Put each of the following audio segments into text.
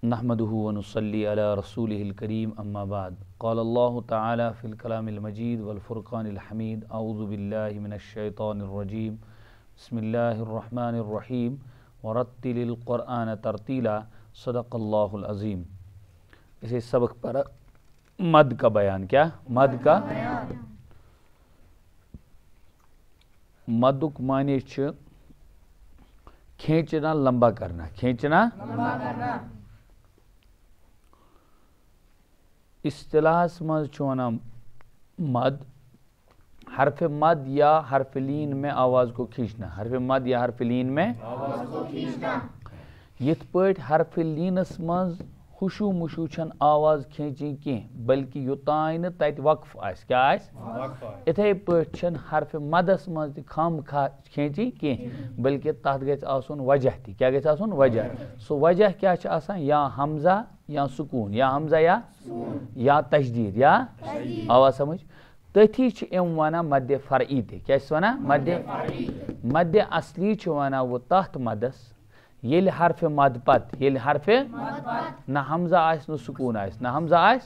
نحمده ونصلي على رسوله الكريم اما بعد قال الله تعالى في الكلام المجيد والفرقان الحميد اعوذ بالله من الشيطان الرجيم بسم الله الرحمن الرحيم ورتل القرآن ترتیلا صدق اللہ العظیم. اسے سبق پر مد کا بیان. کیا مد کا مدک معنی چھ کھینچنا لمبا کرنا. کھینچنا اصطلاح مز مد حرف مد یا حرف لین میں آواز کو کھینچنا. حرف مد یا حرف لین میں آواز کو کھینچنا. یت پٹ حرف لینس مز خوشو مشو چھن آواز کھینچی کی بلکہ یوتان تت وقف آس. کیا آس؟ اتھے پٹ چھن حرف مدس مز خام کھینچی کی بلکہ تحت گژھِ آسن وجہ تھی. کیا گژھِ آسن وجہ. سو وجہ کیا چھ آسان یا حمزہ یا سکون یا حمزہ یا تشدید یا آواز سمجھ. تتھی چھ ام وانا مد فرعی تھی. کیا چھ وانا مد اصلی چھ وانا وہ تحت مدس یل حرف مد پت یل حرف نہ حمزہ آس نہ سکون آس. نہ حمزہ آس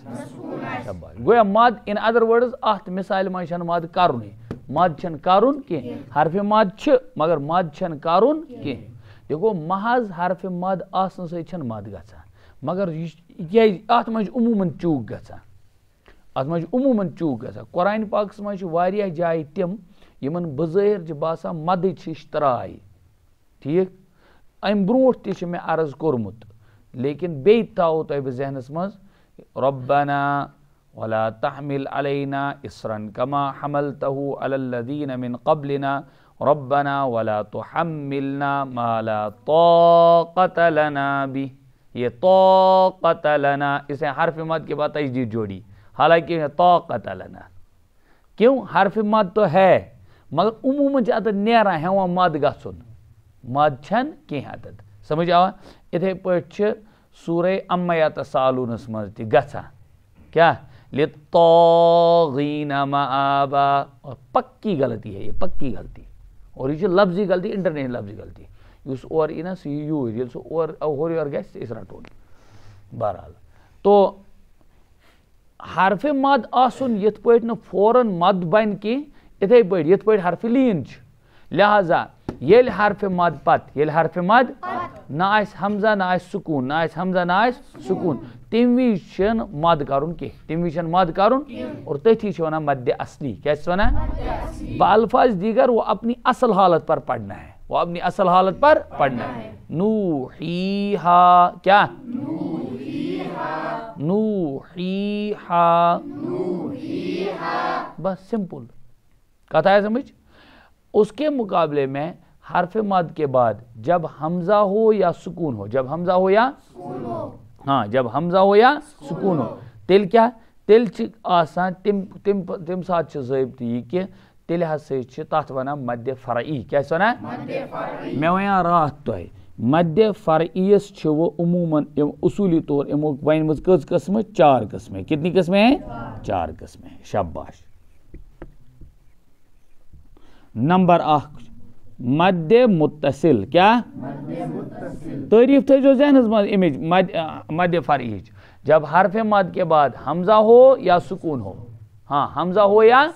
گویا مد ان ادر ورڈز ات مثال من چھن مد کرن. مد چھن کرن کی حرف مد چھ مگر مد چھن کرن کی. دیکھو محض حرف مد آسن سے چھن مد گژھان مگر ات من عموماً چوک گژھان. ات من عموماً چوک گژھان. قرآن پاکس من چھ واریاہ جائے تم یمن بظاہر چھ باسان مدچ ہش ترائی. ٹھیک ام بروٹ تہ چھ میں عرض کورمت لیکن بی تھاو تہ بہ ذہنس مز ربنا ولا تحمل علينا اصرا كما حملته على الذين من قبلنا ربنا ولا تحملنا ما لا طاقة لنا به. یہ طاقت لنا اسے حرف مد کے بعد تجدید جوڑی حالانکہ طاقت لنا. کیوں؟ حرف مد تو ہے مگر عموماً عدد نیرا ہے وہ مد گھن مد چھن کی عدد. سمجھ آوا. اتھے پٹ سورہ اما یتسالونس مز تہ گژھان. کیا للطاغین مآبا. اور پکی غلطی ہے یہ پکی غلطی اور یہ لفظی غلطی انٹرنیٹ لفظی غلطی اس اور نا سہ یوز یل سہ اور ہور یور گژھِ اس رٹون. بہرحال تو حرف مد آسن یت پٲٹھۍ نہٕ فوراً مد بن کی اتھے پٲٹھۍ یت پٲٹھۍ حرف لین چھ. لہذا یل حرف مد پت یل حرف مد نہ آس حمزہ نہ آس سکون نہ آس حمزہ نہ آس سکون تم وز چھن مد کرن کی تم وز چھن مد کرن اور تتھی چھ ونان مد اصلی. کیا چھ ونان؟ بالفاظ دیگر وہ اپنی اصل حالت پر پڑھنا ہے. وہ اپنی اصل حالت پر پڑھنا ہے. نوحیہا. کیا نوحیہا بس سمپل کہتا ہے سمجھ. اس کے مقابلے میں حرف مد کے بعد جب حمزہ ہو یا سکون ہو جب حمزہ ہو یا ہاں جب حمزہ ہو یا سکون ہو تیل کیا تیل آسان تم ساتھ چھ ضابطہ یہ کہ تیل ہسا چھ تات ونان مد فرعی. کیا چھ ونان؟ میں ونیا رات تہ مد فرعیس چھ وہ عموماً اصولی طور امو ون مز کس قسم 4 قسمیں. کتنی قسمیں ہیں؟ 4 قسمیں. شاباش. نمبر 1 مد متصل. کیا تعریف تھو ذہنس مز امچ مد فرعی جب حرف مد کے بعد حمزہ ہو یا سکون ہو. ہاں حمزہ ہو یا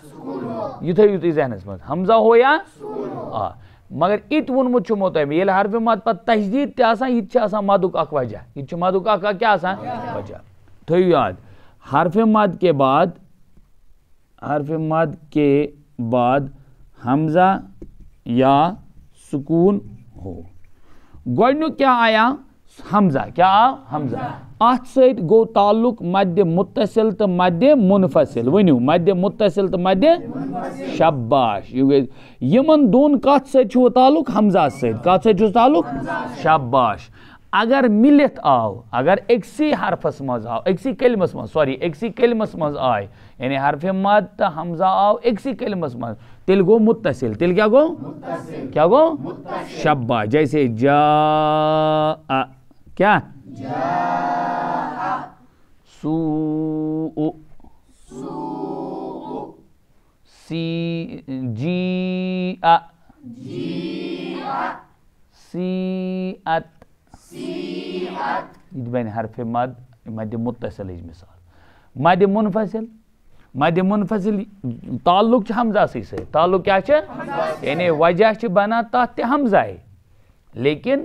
یہ تھو ذہنس مز حمزہ ہو یا مگر ات وونمت چھمو تۄہہِ ییٚلہِ حرف مد پتہٕ تجدید تہِ آسان یہ تہِ آسان مدُک اکھ وجہ. یہ چھُ مدُک اکھ کیا آسان وجہ. تھٲیِو یاد حرف مد کے بعد حمزہ یا سکون ہو. گۄڈنیُک کیا آیا حمزہ. کیا آ حمزہ. ات سۭتۍ گوٚو تعلق مد متصل تو مد منفصل. ؤنِو مد متصل تو مد شاباش. یمن دون کت سۭتۍ چھُ تعلق حمزہ سۭتۍ. کت سۭتۍ چھُس تعلق شاباش. اگر ملت آو اگر اکسی حرفس مز آو اکسی کلمس مز اکسی کلمس مز آئے یعنی حرف مد تو حمزہ آو اکسی کلمس مز تیل گو متصل. تیل کیا گو کیا گو شاباش. جیسے جا کیا سوء سی جیء سیئت یہ بن حرف مد مد متصل مثال مد منفصل تعلق چھ حمزہ سے تعلق کیا چھ یعنی وجہ چھ بنا تحت تے حمزہ ہے لیکن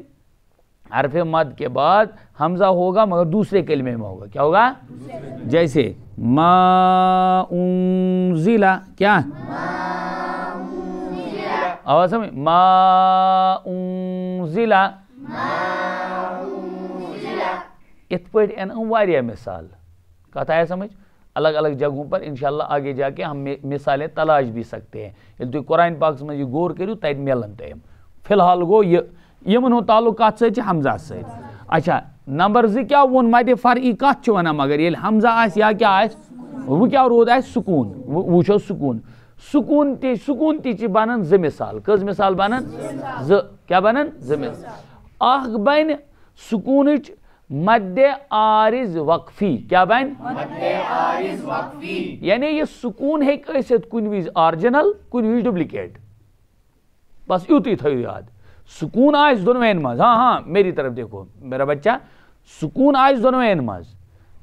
حرف مد کے بعد حمزہ ہوگا مگر دوسرے کلمے میں ہوگا. کیا ہوگا؟ جیسے ما انزل کیا آواز سمجھ ما انزل ات پہ واریاہ مثال کت آیا سمجھ الگ الگ جگہوں پر انشاءاللہ آگے جا کے ہم مثالیں تلاش بھی سکتے ہیں یل تھی قرآن پاک میں یہ غور کرو تت ملن تم فی الحال گو یمن ہند تعلق کت ست حمزہ ست. اچھا نمبر 2 کیا ون مد فرعی کت ونان مگر یل حمزہ آس یا کیا آس وہ کیا رود آس سکون وچھو سکون تی بنان 2 مثال کز مثال بنان 2 کیا بنان 2 مثال اخ بن سکونچ مد عارض وقفی کیا بن مد عارض وقفی یعنی یہ سکون ہے ثت کن وز آرجنل کن وز ڈپلیکیٹ بس یوتی تھو یاد سکون آس دونوین مز ہاں میری طرف دیکھو میرا بچہ سکون آس دونوین مز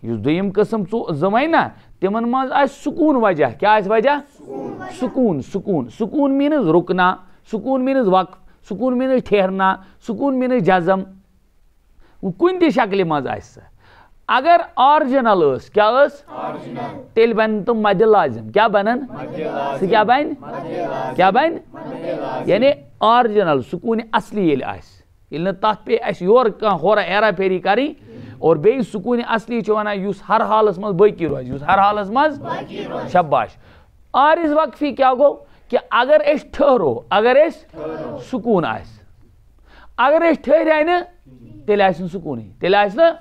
اس دویم قسم زمین نا تمن مز آس سکون وجہ کیا آس وجہ سکون مینز رکنا سکون مینز وقف سکون مینز ٹھہرنا سکون مینز جزم کن تہ شکل مز آس اگر آرجنل کیا تیل بن تو مد لازم کیا بنن کیا بن یعنی آرجنل سکون اصلی یل یل تک پہ اس یور ہورا ایرا پھیری کری اور بی سکون اصلی ونان اس ہر حالس مز باقی روز اس ہر حالس مز شاباش. عارض وقفی کیا گو کہ اگر اس ٹھہرو اگر اس سکون آس اگر اس ٹھہرے نا تیل آس سکون تیل آس نا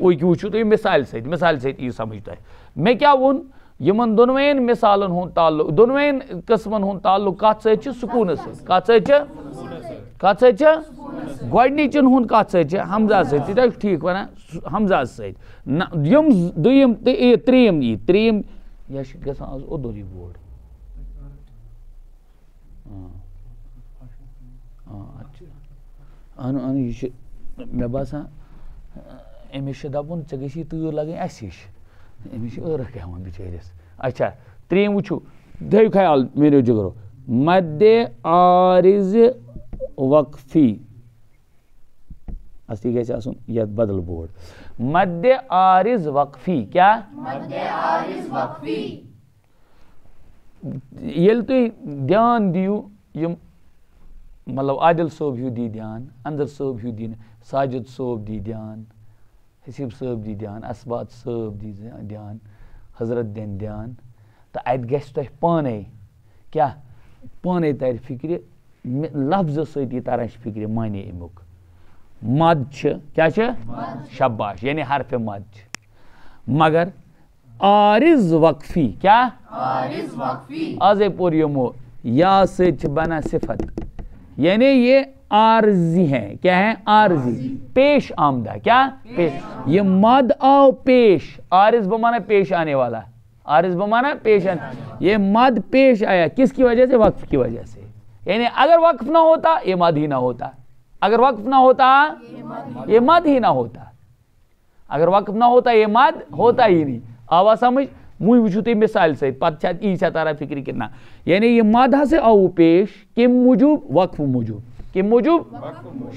وچھو تھی مثال ست یہ سمجھ تہ میں کیا ون یمن دونوین مثالن ہند تعلق دونوین قسمن ہند تعلق کت ست سکون ست کت ست گوڈنچن ہند کت ست حمزہ ست یہ ٹھیک ونان حمزہ ست یم دویم تریم یہ گژھان آز اوٚدُرٕے بورڈ اہن یہ مے باسان أمس دپُن ژےٚ گژھی تۭر لگٕنۍ اَسہِ ہِش أمس چھِ ٲرَکھ یِوان بِچٲرِس. اچھا ترٛیٚیِم وٕچھِو تھٲیِو خیال میٛٲنِو جِگرو مدِ عارض وقفی اصلی گژھِ آسُن یتھ بدل بورڈ مدِ عارض وقفی کیا ییٚلہِ تُہۍ دھیان دِیِو یِم مطلب عادل صٲب ہیوٗ دی دھیان انظر صٲب ہیوٗ دی ساجد صٲب دی دھیان حسیب صٲب دی دھیان اسبات صٲب دی دھیان حضرت دِن دھیان تہٕ اَتہِ گژھِ تۄہہِ پانے کیٛاہ پانے ترِ فِکرِ لفظٕ سۭتی تران چھِ فِکرِ معنے امیُک مد چھِ کیٛاہ چھِ شاباش یعنی حرفِ مد چھِ مگر عارض وقفی کیا آزے پور یمو یا سے بنا صفت یعنی یہ عارضی ہیں کیا ہے عارضی پیش آمدہ کیا پیش یہ مد آؤ پیش عارض بمانا پیش آنے والا عارض بمانا پیش آنے یہ مد پیش آیا کس کی وجہ سے وقف کی وجہ سے یعنی اگر وقف نہ ہوتا یہ مد ہی نہ ہوتا اگر وقف نہ ہوتا یہ مد ہی نہ ہوتا اگر وقف نہ ہوتا یہ مد ہوتا ہی نہیں. آواز سمجھ مجھ وچھو تھی مثال سے پتہ ای تارا فکر کتنا یعنی یہ مد سے آو پیش کم موجوب وقف موجوب کم موجوب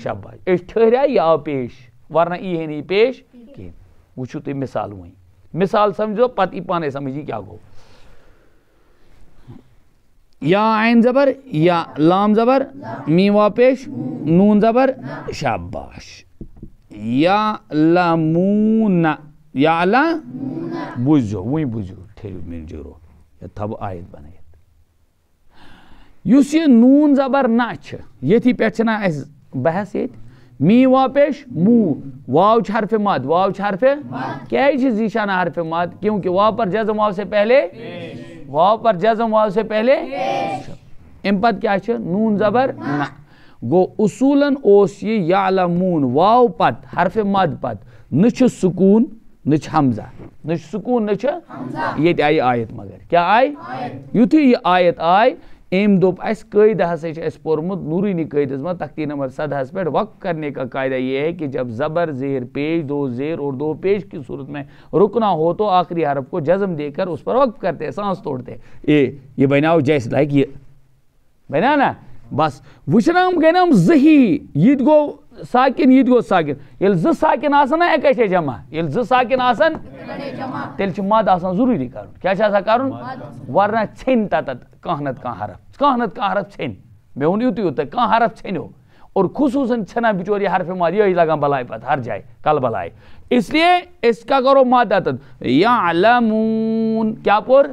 شاباش اس ٹھہرا یہ آو پیش ورنہ ای ہے نہیں پیش کہ وچھو تھی مثال وہیں مثال سمجھو پتہ ای پانے سمجھی کیا گو یا عین زبر یا لام زبر میم وا پیش نون زبر شاباش یا لامون یا اللہ بوزو وہیں بوزو ٹھہرو میرے جگرو یا تھب آیت بنائیت یس یہ نون زبر نہ یتھی پہ چھنا اس بحث یت می وا پیش مو واو حرف مد واو حرف کیا ذیشانہ حرف مد کیونکہ واو پر جزم واو سے پہلے واو پر جزم واو سے پہلے ام پت کیا نون زبر نہ گو اصولاً اوس یہ یعلمون واو پت حرف مد پت نہ سکون نہ حمزہ نہ سکون نہ یہ آئی آیت مگر کیا آئی یتھی یہ آیت آئی ایم دوپ اس قاعدہ ہسا اس پورمت نورانی قاعدس میں تختی نمبر 17 پر وقف کرنے کا قاعدہ یہ ہے کہ جب زبر زیر پیش دو زیر اور دو پیش کی صورت میں رکنا ہو تو آخری حرف کو جزم دے کر اس پر وقف کرتے ہیں سانس توڑتے ہیں یہ بناؤ جیسے لائک یہ بنا نا بس وچنام گئی نا زہی یہ گو ساکن یہ گو ساکن یل ز ساکن آسان نا ایک جمع یل ز ساکن آسان تیل چھ مد آسان ضروری کرن کیا چھ آسان کرن ورنہ ژھین تتت کانٛہہ نتہٕ کانٛہہ حرف ژھین مے وون یُتُے یوت کانٛہہ حرف ژھینو اور خصوصاً چھنا بچور یہ حرف ماد یہ لگان بلائی پتہ ہر جائے کل بلائی اس لیے اس کا کرو ماد اتت یعلمون کیا پور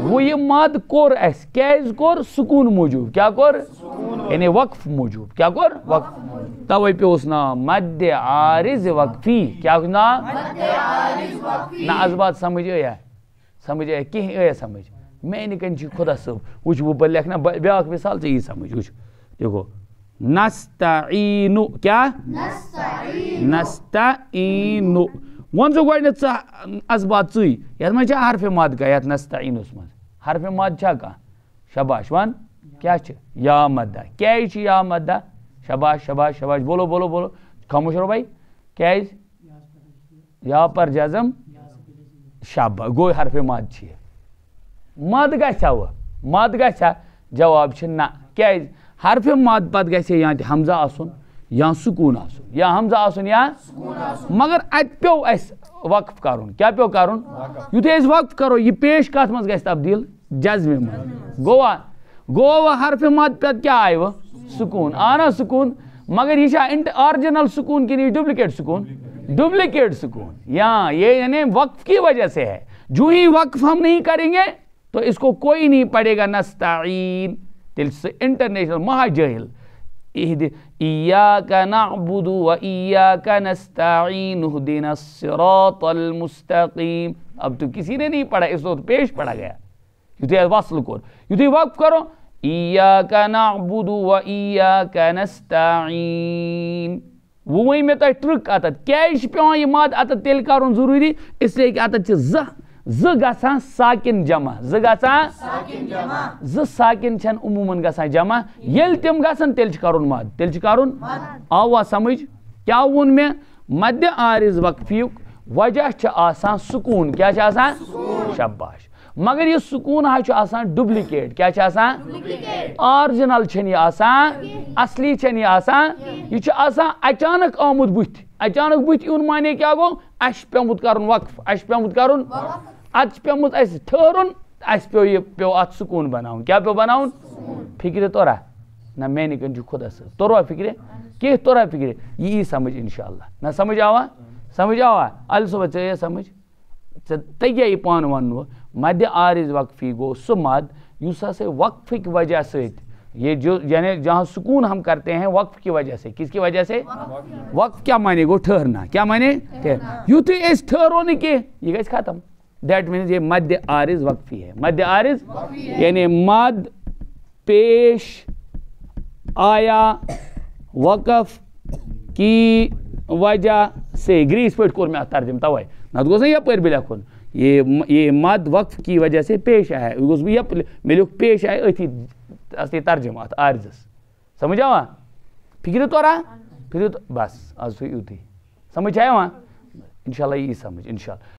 وہ یہ ماد کور اس کیز کور سکون موجود کیا کور یعنی وقف موجود کیا کور وقف توے پہ اس نام مد عارض وقفی کیا نام مد عارض وقفی نہ از بات سمجھ آیا کہیں آیا سمجھ میں نکن چھ خدا صاحب وچ وہ پر لکھنا بیاکھ مثال سے یہ سمجھ وچ دیکھو نستعین کیا نستعین ون سو گوڈنیتھ از بات ژٕے یتھ منٛز چھا حرف ماد کا یتھ نستعینس منٛز حرف ماد چھا کانٛہہ شاباش ون کیا چھِ یا مدہ کیازِ چھِ یا مدہ شاباش شاباش شاباش بولو بولو بولو خاموش رہو بھائی کیازِ یا پر جزم شاباش گوٚو حرف ماد چھِ مد گژھا وہ مد گژھا جواب چھِ نہ کیازِ حرف ماد پتہٕ گژھِ یا تہِ حمزہ آسُن یا سکون آسُن یا حمزہ آسُن یا مگر اتہِ پیو اسہِ وقف کرُن کیا پیو کرُن یُتھُے أسۍ وقف کرو یہ پیش کتھ منٛز گژھِ تبدیل جزمہِ منٛز گوٚوا حرف ماد پتہٕ کیا آیہِ وۄنۍ سکون آنا سکون مگر یہ چھا آرجنل سکون کنہ ڈپلیکیٹ سکون ڈپلیکیٹ سکون یہ یعنی وقف کی وجہ سے ہے جو ہی وقف ہم نہیں کریں گے تو اس کو کوئی نہیں پڑھے گا نستعین تیل سے انٹرنیشنل مہا جاہل ایاک نعبد و ایاک نستعین اہدنا الصراط المستقیم اب تو کسی نے نہیں پڑھا اس وقت پیش پڑھا گیا یتھے وصل کور یتھے وقف کرو ایاک نعبد و ایاک نستعین وہی میں تو ٹرک اتت کیاز پیوان یہ ماد اتت تیل کرن ضروری اس لیے کہ اتت چھ ز گژھان ساکن جمع ز گژھان ز ساکن چھن عموماً گژھان جمع یل تم گژھن تیل چھ کرن مد تیل چھ کرن آوا سمجھ کیا وون میں مد عارض وقفیک وجہ چھ آسان سکون کیا چھ آسان شاباش مگر یہ سکون چھ آسان ڈپلیکیٹ کیا چھ آسان آرجنل چھن یہ آسان اصلی چھن یہ آسان یہ چھ آسان اچانک آمد بُتھ اچانک بُتھ یون معنی کیا گو اش پیومت کرن وقف اش پیومت کرن ات پیومت اس ٹھہرن اس پیو یہ پیو ات سکون بناؤن کیا پیو بناؤن فکر تورا نہ میں نکن جو خدا سے تورا فکر کہ تورا فکر یہ سمجھ انشاءاللہ نہ سمجھ آوا ال صبح چے سمجھ تگیا یہ پان ونو مد عارض وقفی گو سو مد یس سے وقف کی وجہ سے یہ جو یعنی جہاں سکون ہم کرتے ہیں وقف کی وجہ سے کس کی وجہ سے وقف کیا معنی گو ٹھہرنا کیا معنی یوتھ اس ٹھہرو نہیں کہ یہ گژھِ ختم دیٹ مینز یہ مد عارض وقفی ہے مد عارض یعنی مد پیش آیا وقف کی وجہ سے گریس پہ کور میں ترجم توے نہ گوس یہ پر بھی لکھن یہ مد وقف کی وجہ سے پیش آیا گوس بھی میں لکھ پیش آئے اتھی اصلی ترجمات عارضس سمجھ آوا فکر تو رہا پھر تو بس آج تو یوتی سمجھ آیا وہاں انشاءاللہ یہ سمجھ انشاءاللہ